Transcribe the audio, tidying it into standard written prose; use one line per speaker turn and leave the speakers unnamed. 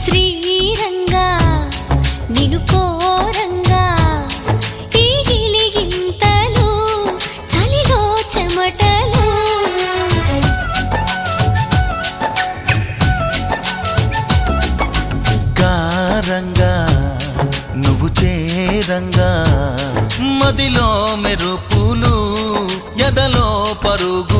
శ్రీరంగా నిను కోరంగా ఈ గిలిగింతలు చలిలో చెమటలు
గారంగా నువ్వు చేరంగా మదిలో మెరుపులు ఎదలో పరుగు